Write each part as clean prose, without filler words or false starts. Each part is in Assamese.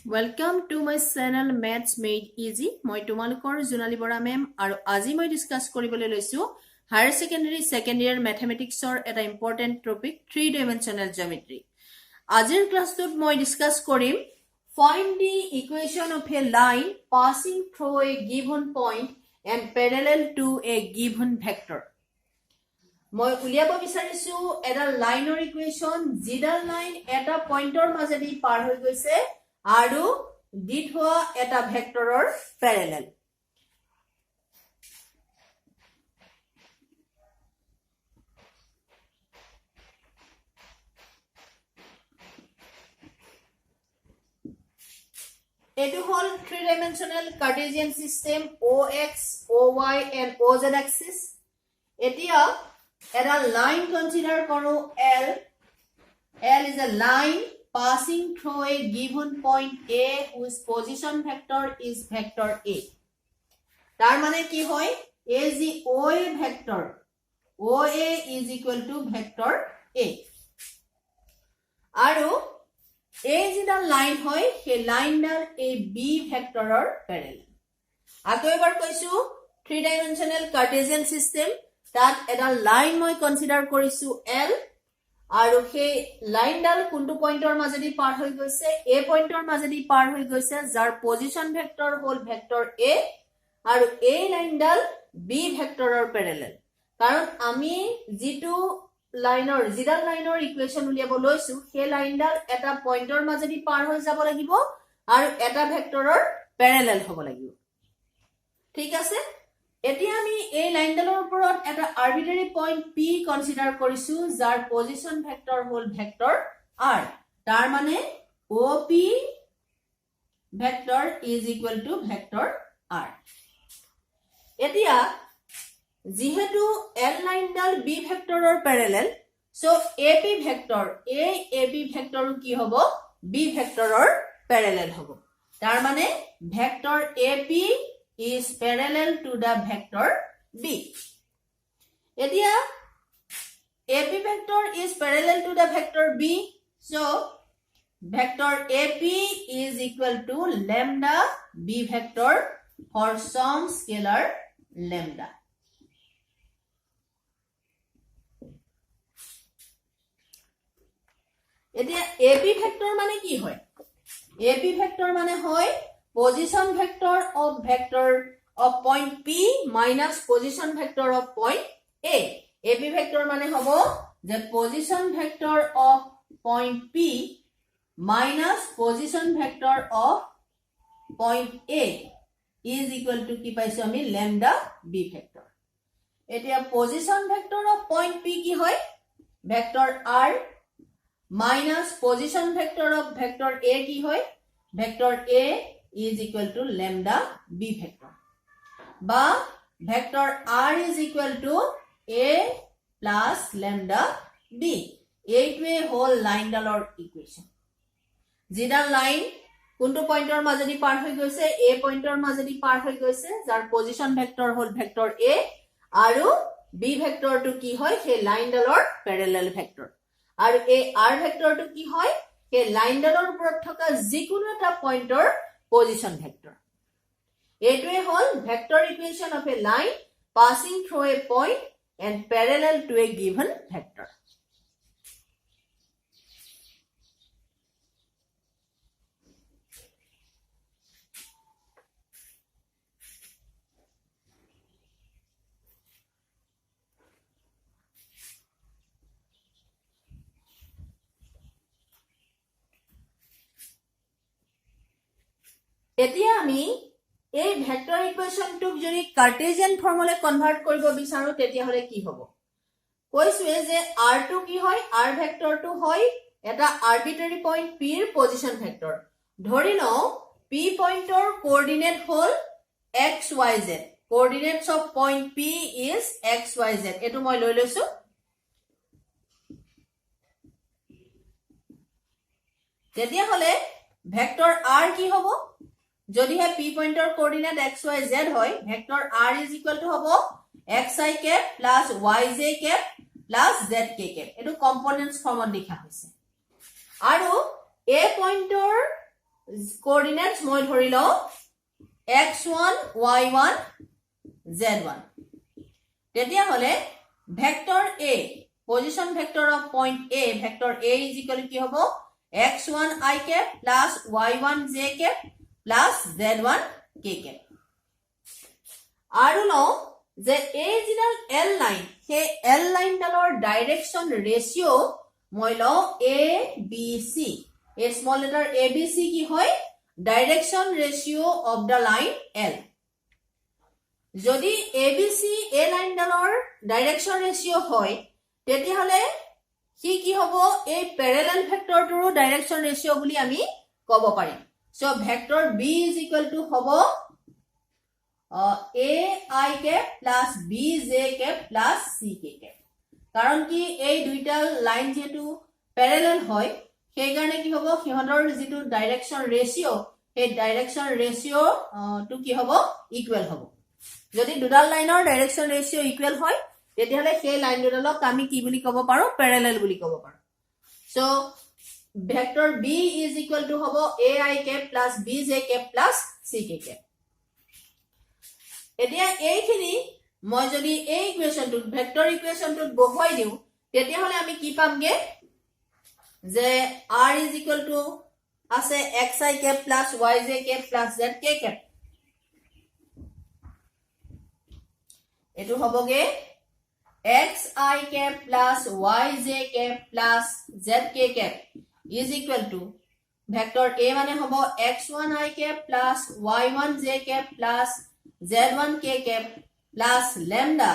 Welcome to my channel Maths Made Easy. মই তোমালোকৰ জোনালী বৰা মেম আৰু আজি মই ডিসকাস কৰিবলৈ লৈছো হায়াৰ সেকেন্ডাৰী সেকেন্ড ইয়াৰ ম্যাথমেটিক্সৰ এটা ইম্পৰ্টেন্ট টপিক 3 ডাইমেনশনাল জিওমেট্ৰি। আজিৰ ক্লাছটোত মই ডিসকাস কৰিম find the equation of a line passing through a given point and parallel to a given vector. মই উলিয়াব বিচাৰিছো এটা লাইনৰ ইকুৱেচন যিডাল লাইন এটা পইণ্টৰ মাজেদি পাৰ হৈ গৈছে আৰু দি থোৱা এটা ভেক্টৰৰ প্যাৰেলেল। এটো হল 3 dimensional Cartesian system OX, OY and OZ axis। এতিয়া এটা লাইন কনসিডাৰ কৰো L is a line passing through a given point A whose position vector is vector A. তার মানে কি হয় A is the OA vector, OA is equal to vector A আৰু A যেটা লাইন হয় সেই লাইনডাল এই B ভেক্টৰৰ প্যাৰেলেল। আকৌ এবাৰ কৈছো 3 ডাইমেনশনাল কাৰ্টেসিয়ান সিস্টেম তাত এটা লাইন মই কনসিডাৰ কৰিছো L আৰু সেই লাইনডাল কোনটো পইণ্টৰ মাজেদি পাৰ হৈ গৈছে A পইণ্টৰ মাজেদি পাৰ হৈ গৈছে যাৰ পজিশন ভেক্টৰ হল ভেক্টৰ A আৰু এই লাইনডাল B ভেক্টৰৰ প্যাৰেলেল। কাৰণ আমি যেটো লাইনৰ জিডাল লাইনৰ ইকুৱেচন উলিয়াব লৈছো সেই লাইনডাল এটা পইণ্টৰ মাজেদি পাৰ হৈ যাব লাগিব আৰু এটা ভেক্টৰৰ প্যাৰেলেল হ'ব লাগিব। ঠিক আছে, এতিয়া আমি এই লাইনডালৰ ওপৰত এটা আৰবিটাৰি পইণ্ট P কনসিডাৰ কৰিছো যাৰ পজিশন ভেক্টৰ হল ভেক্টৰ R। তাৰ মানে OP vector is equal to vector R। এতিয়া যেহেতু L লাইনডাল B ভেক্টৰৰ parallel so AP vector AB ভেক্টৰো কি হ'ব B ভেক্টৰৰ প্যাৰেলেল হ'ব। তাৰ মানে vector AP is parallel to the vector B. Etia AP vector is parallel to the vector B. So vector AP is equal to lambda B vector for some scalar lambda. Etia AP vector mane ki hoy? AP vector mane hoy position vector of point P minus position vector of point A. AP vector mane hobo the position vector of point P minus position vector of point A is equal to ki paise ami lambda B vector. Etia position vector of point P ki hoy vector R minus position vector of vector A ki hoy vector A is equal to lambda B vector. Ba vector R is equal to A plus lambda B. এইটোৱে হল লাইনডালৰ ইকুৱেচন। যেডাল লাইন কোনটো পইণ্টৰ মাজেদি পাৰ হৈ গৈছে A পইণ্টৰ মাজেদি পাৰ হৈ গৈছে যাৰ পজিশন ভেক্টৰ হল ভেক্টৰ A আৰু B ভেক্টৰটো কি হয় সেই লাইনডালৰ প্যাৰেলেল ভেক্টৰ আৰু এই R ভেক্টৰটো কি হয় সেই লাইনডালৰ ওপৰত থকা যিকোনো এটা পইণ্টৰ position vector. Etwe hol vector equation of a line passing through a point and parallel to a given vector. এতিয়া আমি এই ভেক্টৰ ইকুৱেচনটোক যদি কাৰ্টেসিয়ান ফৰ্মুলাত কনভাৰ্ট কৰিব বিচাৰো তেতিয়া হলে কি হ'ব কৈছোৱে যে R2 কি হয় R ভেক্টৰটো হয় এটা আৰবিটাৰি পইণ্ট P ৰ পজিশন ভেক্টৰ। ধৰি লও P পইণ্টৰ কোঅৰ্ডিনেট হল XYZ, coordinates of point P is XYZ। এটো মই লৈ লৈছো। তেতিয়া হলে ভেক্টৰ R কি হ'ব যদি হে P পইণ্টৰ কোঅৰ্ডিনেট XYZ হয় vector R is equal to হ'ব xi cap plus yj cap plus zk cap। এটো কম্পোনেন্টস ফৰ্মত লিখা হৈছে আৰু A পইণ্টৰ coordinates মই ধৰি লও x1 y1 z1 তেতিয়া হলে vector a position vector of point a vector a is equal to কি হ'ব x1 I cap plus y1 j cap plus z1 k cap আৰু লও যে এই যিডাল L লাইন সেই L লাইন ডালৰ ডাইৰেকশন ৰেশিও মই লও a b c a small letter a b c কি হয় direction ৰেশিও of the line L যদি a b c a line ডালৰ ডাইৰেকশন ৰেশিও হয় তেতিয়া হলে কি কি হ'ব এই প্যাৰেলাল ভেক্টৰটোৰ ডাইৰেকশন ৰেশিও বুলি আমি ক'ব পাৰিম so vector b is equal to হ'ব a I cap plus b j cap plus c k cap কাৰণ কি এই দুইটা লাইন যেটো প্যাৰেলাল হয় সেই কাৰণে কি হ'ব সিহঁতৰ যেটো ডাইৰেকশন ৰেশিও সেই ডাইৰেকশন ৰেশিও টু কি হ'ব ইকুৱেল হ'ব যদি দুডাল লাইনৰ ডাইৰেকশন ৰেশিও ইকুৱেল হয় তেতিয়া হলে সেই লাইন দুডালক আমি কি বুলি ক'ব পাৰো প্যাৰেলাল বুলি ক'ব পাৰো so vector b is equal to হ'ব a I cap plus b j cap plus c k cap এতিয়া এইখিনি মই যদি এই ইকুৱেশনটো ভেক্টৰ ইকুৱেশনটো বহাই দিও তেতিয়া হলে আমি কি পামগে যে r is equal to আছে xi cap plus yj cap plus zk cap এটো হবগে xi cap plus yj cap plus zk cap is equal to vector a মানে হব x1i cap plus y1j cap plus z1k cap plus lambda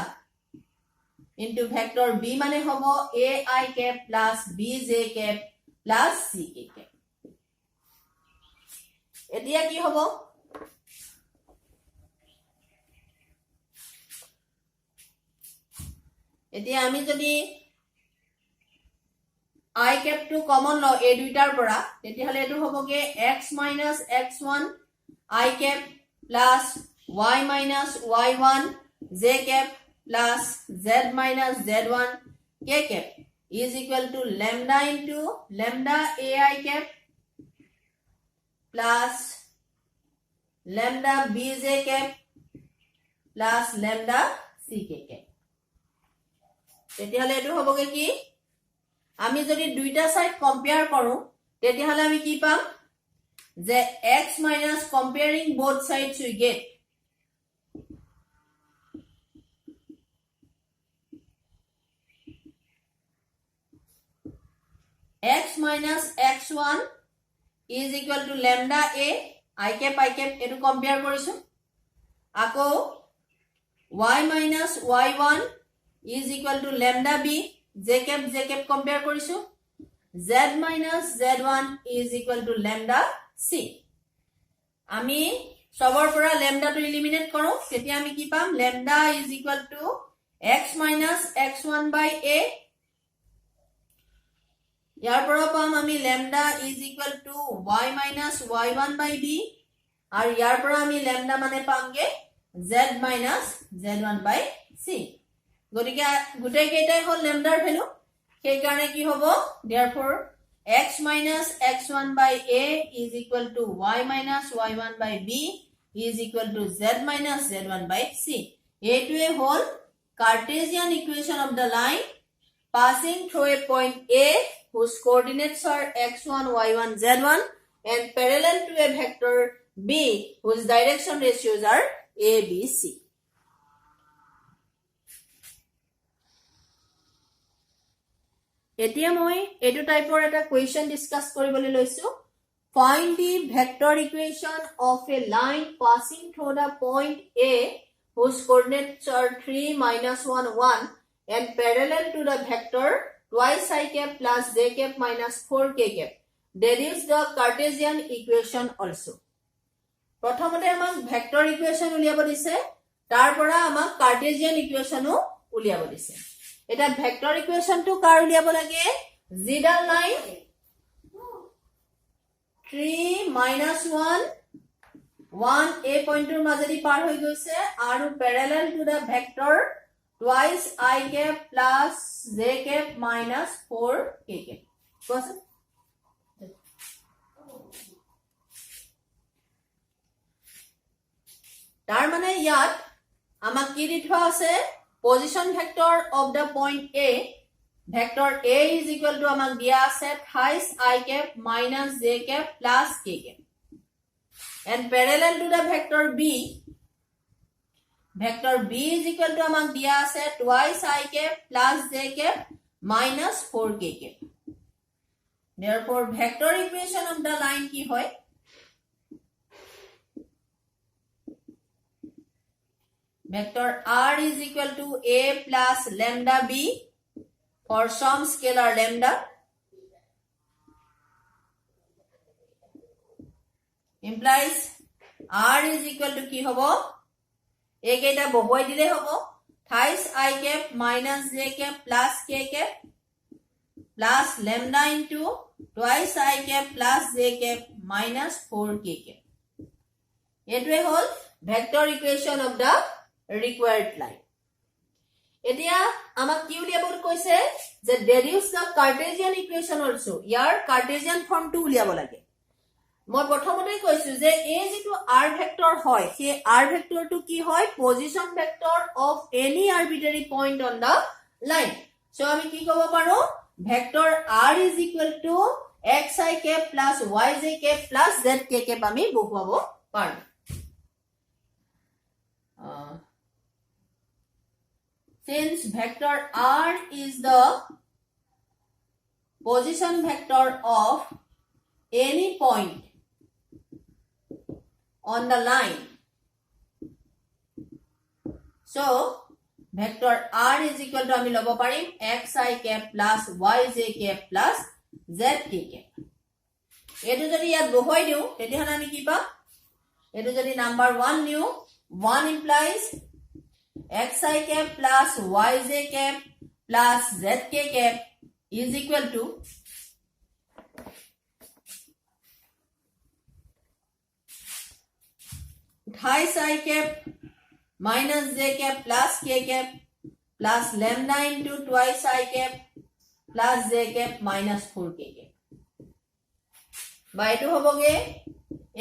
into vector b মানে হব ai cap plus bj cap plus ck cap এতিয়া কি হব এতিয়া আমি যদি I cap to common law a দুইটাৰ পৰা তেতিয়া হলে এটো হবগে x minus x1 I cap plus y minus y1 j cap plus z minus z1 k cap is equal to lambda into lambda ai cap plus lambda bj cap plus lambda ck cap তেতিয়া হলে এটো হবগে কি আমি যদি দুইটা সাইড কম্পেয়ার কৰো তেতিয়া হলে আমি কি পাম যে x minus comparing both sides we get x minus x1 is equal to lambda a I cap এটো কম্পেয়ার কৰিছো আকৌ y minus y1 is equal to lambda b j cap compare কৰিছো z minus z1 is equal to lambda c আমি সবৰ পৰা lambda টো এলিমিনেট কৰো তেতিয়া আমি কি পাম lambda is equal to x minus x1 by a ইয়াৰ পৰা পাম আমি lambda is equal to y minus y1 by b আৰু ইয়াৰ পৰা আমি lambda মানে পামগে z minus z1 by c গতিকে গুটেই কেইটাই হল ল্যামডাৰ ভ্যালু সেই কাৰণে কি হ'ব therefore x minus x1 by a is equal to y minus y1 by b is equal to z minus z1 by c এইটোৱে হল Cartesian equation of the line passing through a point a whose coordinates are x1 y1 z1 and parallel to a vector b whose direction ratios are a b c এতিয়া মই এটো টাইপৰ এটা কোৱেশ্চন ডিসকাস কৰিবলৈ লৈছো find the vector equation of a line passing through the point a whose coordinates are 3 minus 1 1 and parallel to the vector twice I cap plus j cap minus 4 k cap deduce the Cartesian equation also প্ৰথমতে আমাক ভেক্টৰ ইকুৱেশন উলিয়াব দিছে তাৰ পৰা আমাক কাৰ্টেজিয়ান ইকুৱেশনো উলিয়াব দিছে এটা ভেক্টৰ ইকুৱেশনটো কাৰ উলিয়াব লাগে জিডাল লাইন 3 minus 1 1 a পইণ্টৰ মাজেদি পাৰ হৈ গৈছে আৰু parallel to the vector twice I cap plus j cap minus 4 k cap কোৱাচোন ইয়াত আমাক কি দি থোৱা আছে position vector of the point A vector A is equal to আমাক দিয়া আছে thrice I cap minus j cap plus k cap and parallel to the vector B vector B is equal to আমাক দিয়া আছে twice I cap plus j cap minus 4k cap. Therefore vector equation of the line কি হয় vector R is equal to A plus lambda B for some scalar lambda implies R is equal to কি হ'ব a কেইটা বহুৱাই দিলে হ'ব thrice I cap minus j cap plus k cap plus lambda into twice I cap plus j cap minus 4k cap. এইটোৱে হ'ল vector equation of the required line. এতিয়া আমাক কি উলিয়াব কৈছে যে deduce the Cartesian equation also. Year Cartesian form টো উলিয়াব লাগে মই প্ৰথমতে কৈছো যে এই যেটো r ভেক্টৰ হয় সেই r ভেক্টৰটো কি হয় position vector of any arbitrary point on the line so আমি কি ক'ব পাৰো vector r is equal to xi cap plus yj cap plus zk cap আমি বহুৱাব পাৰো since vector r is the position vector of any point on the line. So vector r is equal to আমি লব পাৰিম xi cap plus yj cap plus zk cap. এটো যদি ইয়াত বহুৱাই দিও তেতিয়াহলে আমি কি পাম এটো যদি number 1 new 1 implies xi cap plus yj cap plus zk cap is equal to thrice I cap minus j cap plus k cap plus lambda into twice I cap plus j cap minus 4k cap. By to hoboge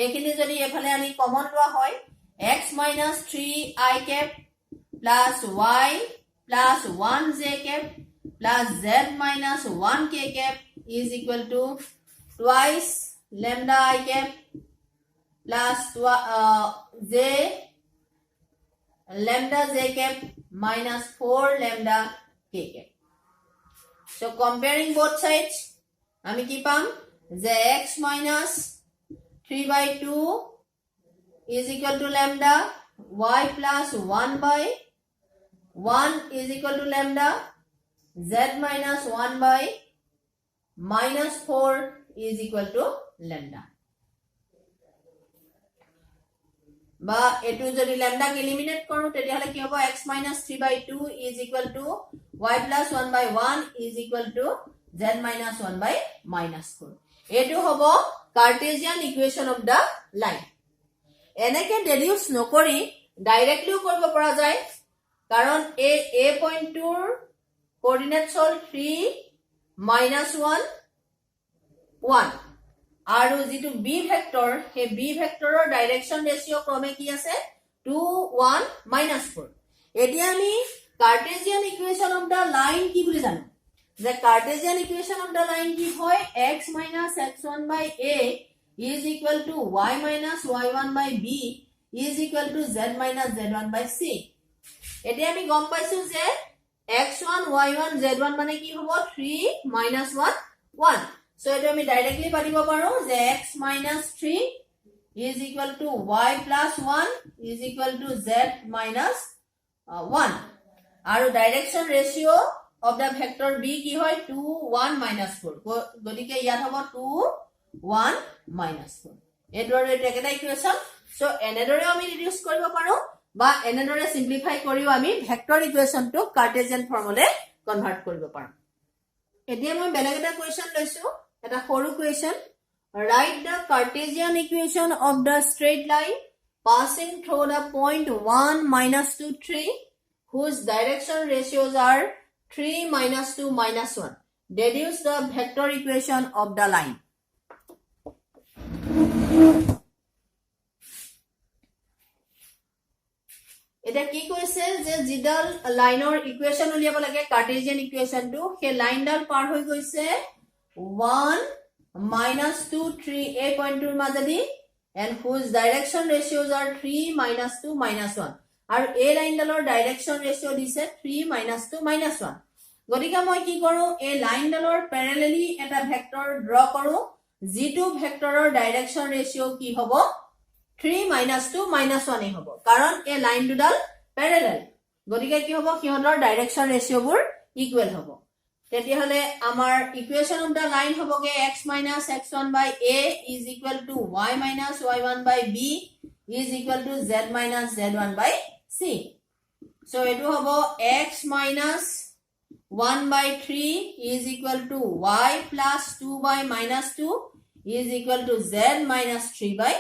ekhini jodi ephale ani common loa hoy x minus 3 I cap plus y plus 1 j cap plus z minus 1 k cap is equal to twice lambda I cap plus j lambda j cap minus 4 lambda k cap. So comparing both sides আমি কি পাম যে x minus 3 by 2 is equal to lambda y plus 1 by 1 is equal to lambda z minus 1 by minus 4 is equal to lambda. বা এটু যদি lambda কে এলিমিনেট কৰো তেতিয়াহলে কি হ'ব x minus 3 by 2 is equal to y plus 1 by 1 is equal to z minus 1 by minus 4 এটু হ'ব Cartesian equation of the line. এনেকে deduce নকৰি ডাইৰেক্টলি কৰিব পৰা যায় কাৰণ a point টোৰ কোঅৰ্ডিনেটছ হ'ল 3 minus 1 1 আৰু যেটো b ভেক্টৰ হে b ভেক্টৰৰ ডাইৰেকশন ৰেশিও ক্ৰমে কি আছে 2 1 minus 4 এতিয়া আমি কাৰ্টেজিয়ান ইকুৱেচন অফ দা লাইন কি বুলি জানো যে কাৰ্টেজিয়ান ইকুৱেচন অফ দা লাইন কি হয় x minus x1 by a is equal to y minus y1 by b is equal to z minus z1 by c এতিয়া আমি গম পাইছো যে x1 y1 z1 মানে কি হ'ব 3 minus 1 1 so এটা আমি ডাইরেক্টলি পাতিব পাৰো যে x minus 3 is equal to y plus 1 is equal to z minus 1 আৰু direction ৰেশিও of the vector b কি হয় 2 1 minus 4 গদিকে ইয়াত হ'ব 2 1 minus 4 এডৰ এটা ইকুৱেচন সো এনেদৰে আমি ৰিডিউস কৰিব পাৰো বা এনেদৰে সিম্পলিফাই কৰিও আমি ভেক্টৰ ইকুৱেচনটো কাৰ্টেজিয়ান ফৰ্মুলে কনভাৰ্ট কৰিব পাৰো এতিয়া মই বেলেগ এটা কোৱেচন লৈছো এটা সৰু question write the Cartesian equation of the straight line passing through the point 1 minus 2 3 whose direction ratios are 3 minus 2 minus 1 deduce the vector equation of the line এটা কি কৈছে যে যিডাল লাইনৰ ইকুৱেশ্যন উলিয়াব লাগে কাৰ্টেজিয়ান ইকুৱেশ্যনটো সেই লাইনডাল পাৰ হৈ গৈছে 1 -2 3 এই পইণ্টটোৰ মাজেদি and whose direction ratios are 3 -2 -1 আৰু এই লাইনডালৰ ডাইৰেকচন ৰেচিও দিছে 3 -2 -1 গতিকে মই কি কৰো এই লাইনডালৰ প্যাৰেলেলি এটা ভেক্টৰ ড্ৰ কৰো যিটো ভেক্টৰৰ ডাইৰেকচন ৰেচিও কি হ'ব 3 -2 -1 হ'ব কাৰণ এই লাইন দুডাল প্যাৰেলেল গতিকে কি হ'ব সিহঁতৰ ডাইৰেকচন ৰেচিওবোৰ ইকুৱেল হ'ব তেতিয়াহলে আমাৰ ইকুৱেশ্যন অফ দা লাইন হ'বগে x - x1 by a is equal to y - y1 by b is equal to z - z1 by c so etu hobo x - 1 by 3 is equal to y plus 2 by -2 is equal to z minus 3 by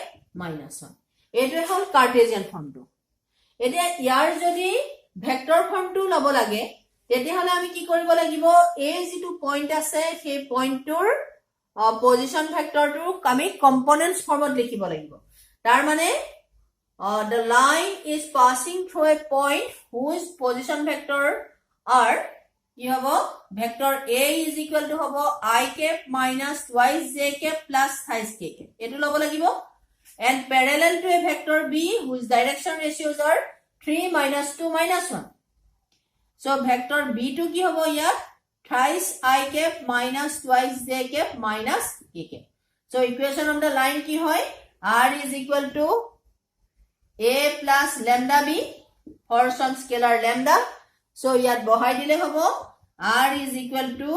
-1 etu hol Cartesian form to etia yar jodi vector form to lobo lage তেতিয়া হলে আমি কি কৰিব লাগিব এই যেটো পইণ্ট আছে সেই পইণ্টৰ পজিশন ভেক্টৰটো আমি কম্পোনেন্টস ফৰ্মত লিখিব লাগিব তাৰ মানে the line is passing through a point whose position vector are কি হ'ব vector a is equal to হ'ব I cap minus twice j cap plus thrice k cap এটো লব লাগিব and parallel to a vector b whose direction ratios are 3 -2 -1 so vector b2 কি হ'ব ইয়াত thrice I cap minus twice j cap minus k cap so equation of the line কি হয় r is equal to a plus lambda b for some scalar lambda so ইয়াত বহাই দিলে হ'ব r is equal to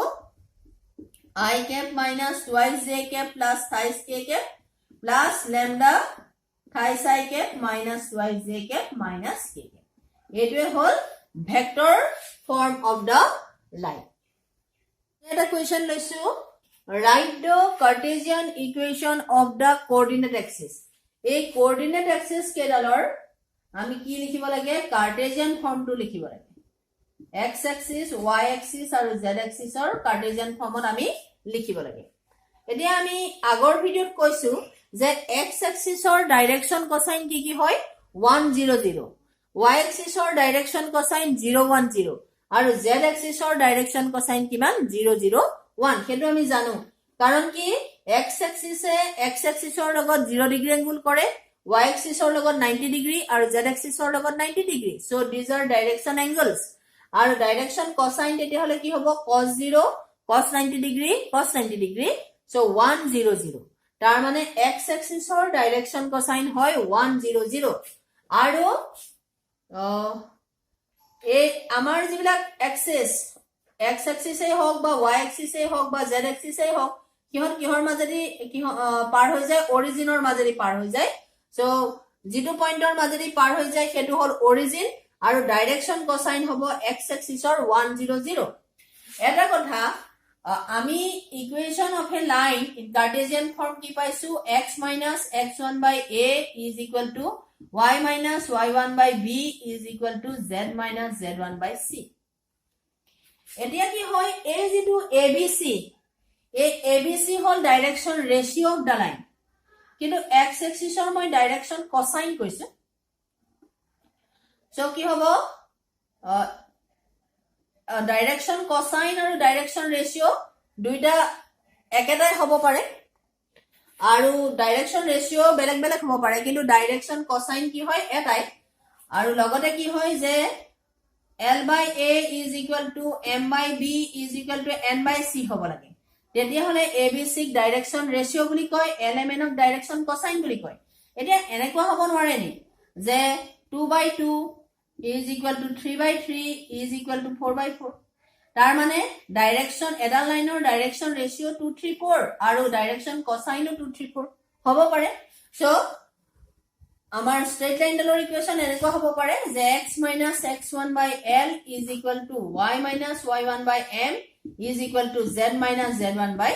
I cap minus twice j cap plus thrice k cap plus lambda thrice I cap minus twice j cap minus k cap এটোৱে হল vector form of the line এটা question লৈছো write the Cartesian equation of the coordinate axis এই coordinate axis কেডালৰ আমি কি লিখিব লাগে Cartesian form টো লিখিব লাগে x axis y axis আৰু z axis ৰ Cartesian formত আমি লিখিব লাগে এতিয়া আমি আগৰ ভিডিওত কৈছো যে x axis ৰ ডাইৰেকচন কোসাইন কি হয় 1 0 0 y axis or direction cosine 0 1 0 আৰু z axis or direction cosine কিমান 0 0 1 হেতু আমি জানো কাৰণ কি x axis A x axis or লগত 0 ডিগ্ৰী এংগল কৰে y axis or লগত 90 ডিগ্ৰী আৰু z axis or লগত 90 degree so these are direction angles আৰু direction cosine তেতিয়া হলে কি হ'ব cos 0 cos 90 degree cos 90 degree so 1 0 0 তাৰ মানে x axis or direction cosine হয় 1 0 0 আৰু এই আমাৰ যিবিলাক এক্সিস x axis এ হওক বা y axis এ হওক বা z axis এ হওক কিহৰ মাজেদি পাৰ হৈ যায় অৰিজিনৰ মাজেদি পাৰ হৈ যায় সো যেটো পইণ্টৰ মাজেদি পাৰ হৈ যায় হেতু হল অৰিজিন আৰু ডাইৰেকচন কোসাইন হ'ব x axis ৰ 1 0 0 এটা কথা আমি equation of A line in Cartesian form কি পাইছো x - x1 by a is equal to y minus y1 by b is equal to z minus z1 by c এতিয়া কি হয় এই যেটো abc এই abc hall direction ratio of the line কিন্তু x axis ৰ মই ডাইৰেকচন কোসাইন কৈছো সো কি হ'ব ডাইৰেকচন কোসাইন আৰু ডাইৰেকচন ৰেচিও দুইটা একেটাই হ'ব পাৰে আৰু ডাইৰেকচন ৰেচিও বেলেগ বেলেগ হ'ব পাৰে কিন্তু ডাইৰেকচন কোসাইন কি হয় এটাই আৰু লগতে কি হয় যে l by a is equal to m by b is equal to n by c হ'ব লাগে তেতিয়া হলে abc ডাইৰেকচন ৰেচিও বুলি কয় lmn অফ ডাইৰেকচন কোসাইন বুলি কয় এতিয়া এনেকুৱা হ'ব নোৱাৰে নি যে 2 by 2 is equal to 3 by 3 is equal to 4 by 4 তাৰ মানে ডাইৰেকচন এডাল লাইনৰ ডাইৰেকচন ৰেচিও 2 3 4 আৰু ডাইৰেকচন কোসাইনো 2 3 4 হ'ব পাৰে সো আমাৰ স্ট্ৰেট লাইন ডালৰ ইকুৱেশ্যন এনেকুৱা হ'ব পাৰে যে x - x1 by l is equal to y minus y1 by m is equal to z minus z1 by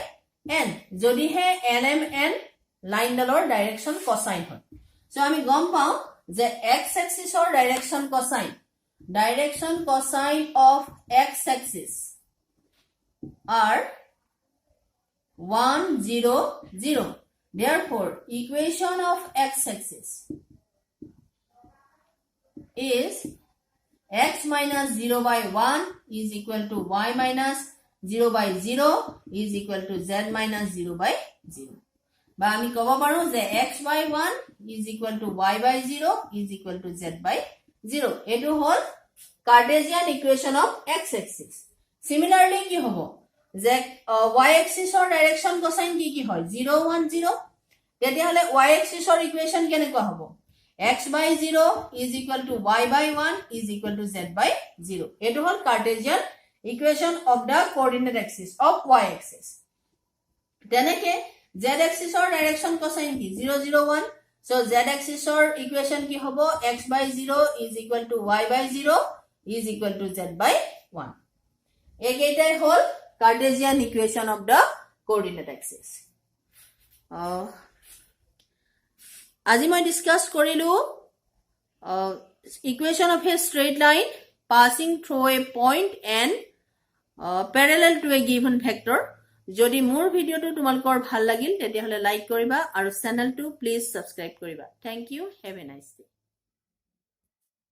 n যদি হে lmn লাইন ডালৰ ডাইৰেকচন কোসাইন হয় সো আমি গম পাওঁ যে x axis or direction cosine of x axis are 1 0 0 therefore equation of x axis is x minus 0 by 1 is equal to y minus 0 by 0 is equal to z minus 0 by 0. বা আমি কব পাৰো যে x by 1 is equal to y by 0 is equal to z by 0. এটো হল Cartesian equation of x axis. Similarly কি হব যে y axis or direction cosine কি হয় 0 1 0. তেতিয়া হলে y axis or equation কেনেকুৱা হ'ব x by 0 is equal to y by 1 is equal to z by 0. এটো হল Cartesian equation of the coordinate axis of y axis. তেনেকে z axis or direction cosine কি 0 0 1. So z axis or equation কি হ'ব x by 0 is equal to y by 0 is equal to z by 1. একেইটাই হল Cartesian equation of the coordinate axis. আজি মই ডিসকাস কৰিলো equation of a straight line passing through a point and parallel to a given vector. যদি মোৰ ভিডিওটো তোমালোকৰ ভাল লাগিল তেতিয়া হলে লাইক কৰিবা আৰু চেনেলটো প্লিজ সাবস্ক্ৰাইব কৰিবা. Thank you. Have a nice day.